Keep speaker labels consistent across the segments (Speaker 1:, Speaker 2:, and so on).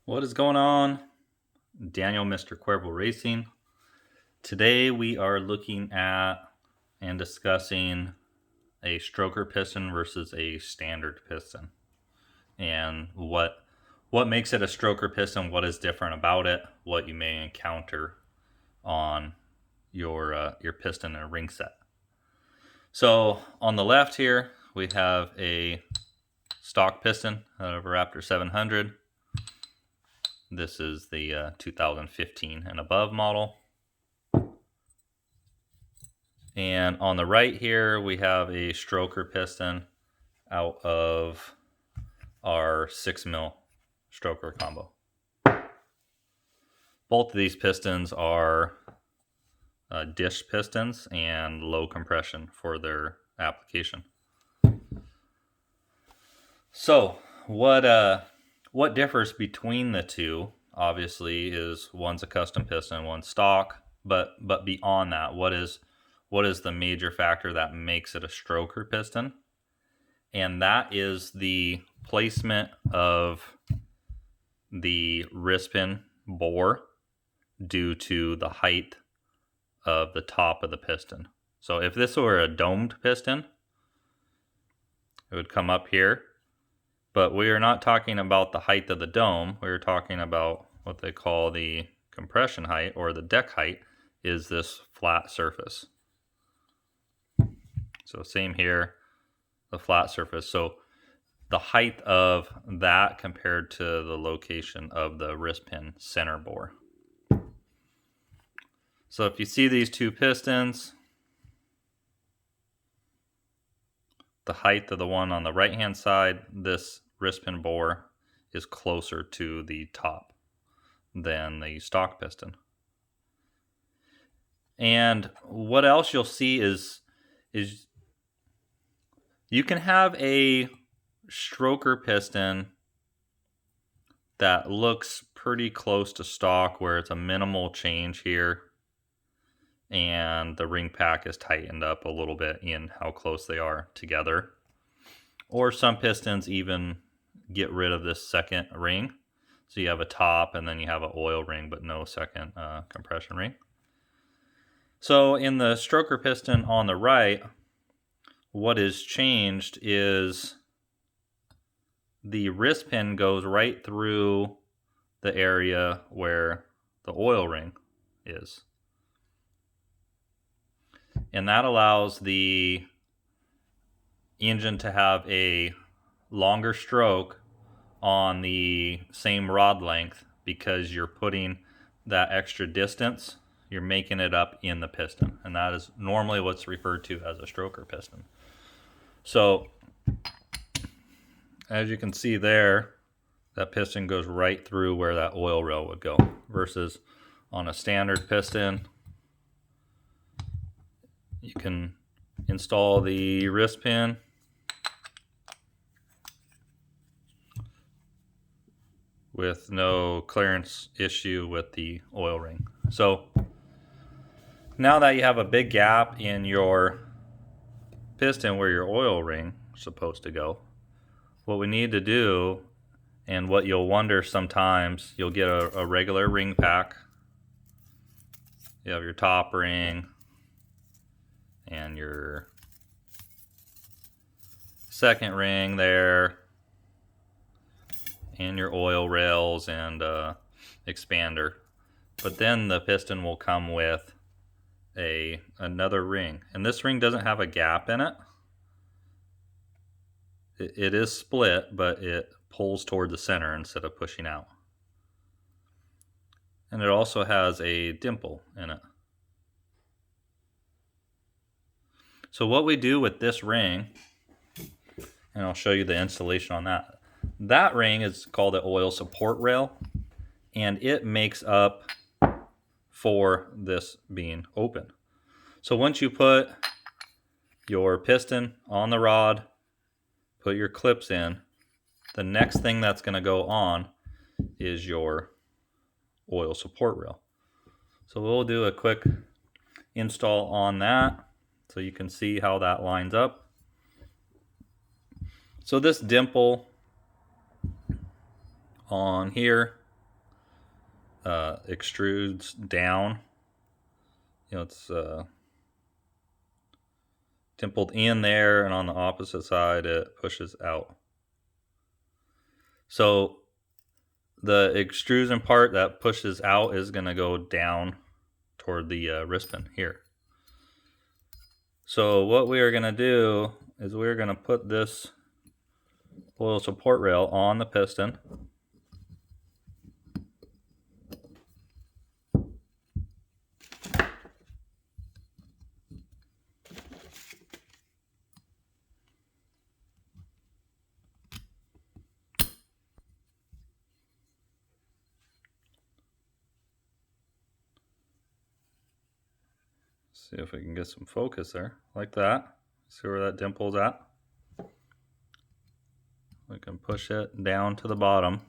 Speaker 1: What is going on? Daniel, Mr. Cuervo Racing. Today we are looking at and discussing a stroker piston versus a standard piston, and what makes it a stroker piston, what is different about it, what you may encounter on your piston and ring set. So on the left here we have a stock piston out of a Raptor 700. This is the 2015 and above model. And on the right here, we have a stroker piston out of our 6mm stroker combo. Both of these pistons are dish pistons and low compression for their application. So what differs between the two, obviously, is one's a custom piston, one's stock. But beyond that, what is the major factor that makes it a stroker piston? And that is the placement of the wrist pin bore due to the height of the top of the piston. So if this were a domed piston, it would come up here. But we are not talking about the height of the dome. We're talking about what they call the compression height, or the deck height, is this flat surface. So same here, the flat surface. So the height of that compared to the location of the wrist pin center bore. So if you see these two pistons, the height of the one on the right hand side, this wrist pin bore is closer to the top than the stock piston. And what else you'll see is you can have a stroker piston that looks pretty close to stock, where it's a minimal change here and the ring pack is tightened up a little bit in how close they are together. Or some pistons even get rid of this second ring, so you have a top and then you have an oil ring but no second compression ring. So in the stroker piston on the right, what is changed is the wrist pin goes right through the area where the oil ring is. And that allows the engine to have a longer stroke on the same rod length, because you're putting that extra distance, you're making it up in the piston. And that is normally what's referred to as a stroker piston. So as you can see there, that piston goes right through where that oil rail would go, versus on a standard piston, you can install the wrist pin with no clearance issue with the oil ring. So now that you have a big gap in your piston where your oil ring is supposed to go, what we need to do, and what you'll wonder sometimes, you'll get a regular ring pack. You have your top ring and your second ring there, and your oil rails and expander. But then the piston will come with another ring, and this ring doesn't have a gap in it. It is split, but it pulls toward the center instead of pushing out. And it also has a dimple in it. So what we do with this ring, and I'll show you the installation on that. That ring is called the oil support rail, and it makes up for this being open. So once you put your piston on the rod, put your clips in, the next thing that's going to go on is your oil support rail. So we'll do a quick install on that so you can see how that lines up. So this dimple on here extrudes down. You know, it's dimpled in there, and on the opposite side it pushes out. So the extrusion part that pushes out is going to go down toward the wrist pin here. So what we are going to do is we're going to put this oil support rail on the piston. See if we can get some focus there, like that. See where that dimple's at? We can push it down to the bottom.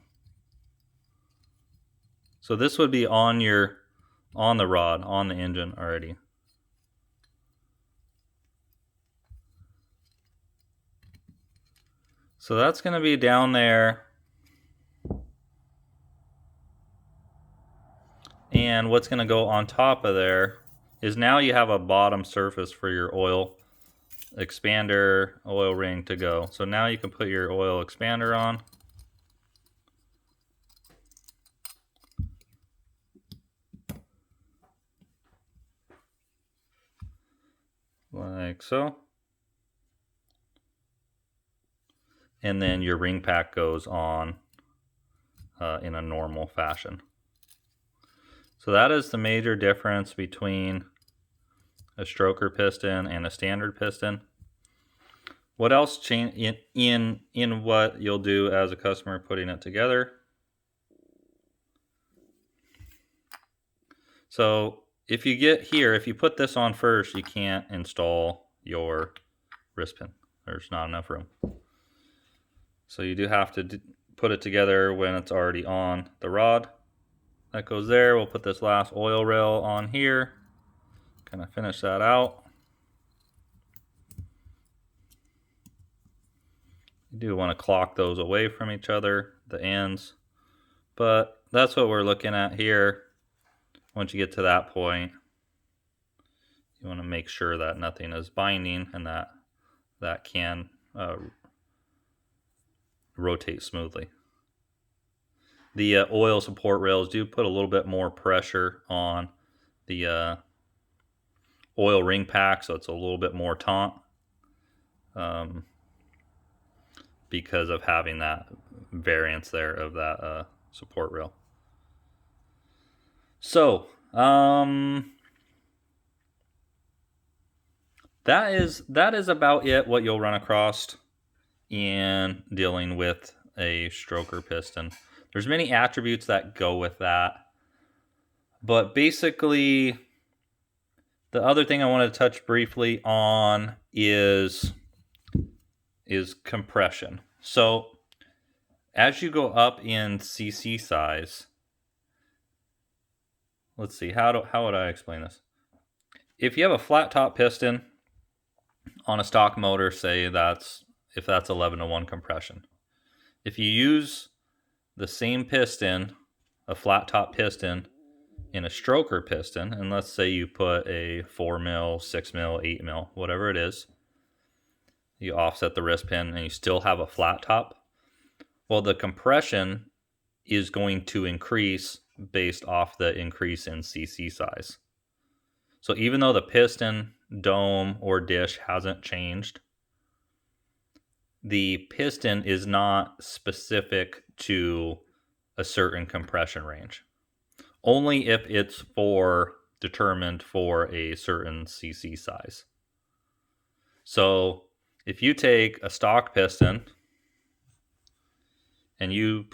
Speaker 1: So this would be on the rod, on the engine already. So that's going to be down there. And what's going to go on top of there is now you have a bottom surface for your oil expander, oil ring to go. So now you can put your oil expander on. Like so. And then your ring pack goes on in a normal fashion. So that is the major difference between a stroker piston and a standard piston. What else change in what you'll do as a customer putting it together? So if you get here, if you put this on first, you can't install your wrist pin. There's not enough room. So you do have to put it together when it's already on the rod. That goes there. We'll put this last oil rail on here. Kind of finish that out. You do want to clock those away from each other, the ends. But that's what we're looking at here. Once you get to that point, you want to make sure that nothing is binding and that can rotate smoothly. The oil support rails do put a little bit more pressure on the oil ring pack, so it's a little bit more taut because of having that variance there of that support rail. So that is about it, what you'll run across in dealing with a stroker piston. There's many attributes that go with that, but basically the other thing I wanted to touch briefly on is compression. So as you go up in cc size, let's see, how would I explain this? If you have a flat top piston on a stock motor, say if that's 11:1 compression. If you use the same piston, a flat top piston, in a stroker piston, and let's say you put a 4 mil, 6 mil, 8 mil, whatever it is, you offset the wrist pin and you still have a flat top, well, the compression is going to increase based off the increase in cc size. So even though the piston, dome, or dish hasn't changed, the piston is not specific to a certain compression range. Only if it's determined for a certain cc size. So if you take a stock piston and you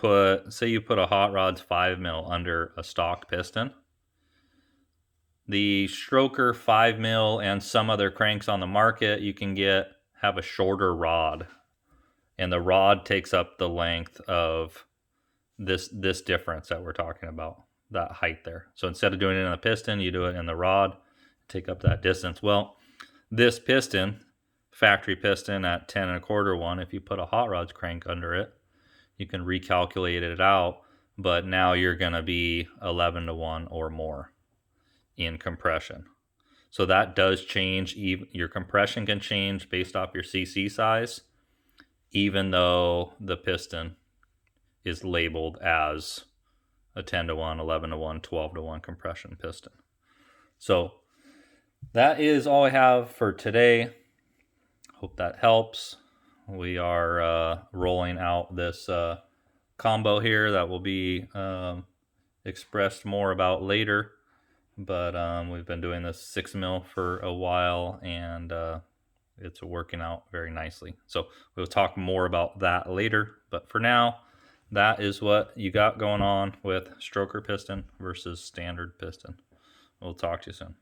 Speaker 1: say you put a hot rod's 5 mil under a stock piston, the stroker 5 mil and some other cranks on the market, you can have a shorter rod, and the rod takes up the length of this difference that we're talking about, that height there. So instead of doing it in the piston, you do it in the rod, take up that distance. Well, this piston, factory piston at 10 1/4 1, if you put a hot rod's crank under it, you can recalculate it out but now you're going to be 11 to 1 or more in compression. So that does change. Your compression can change based off your CC size, even though the piston is labeled as a 10 to 1, 11 to 1, 12 to 1 compression piston. So that is all I have for today. Hope that helps. We are rolling out this combo here that will be expressed more about later. But we've been doing this 6 mil for a while, and it's working out very nicely. So we'll talk more about that later. But for now, that is what you got going on with stroker piston versus standard piston. We'll talk to you soon.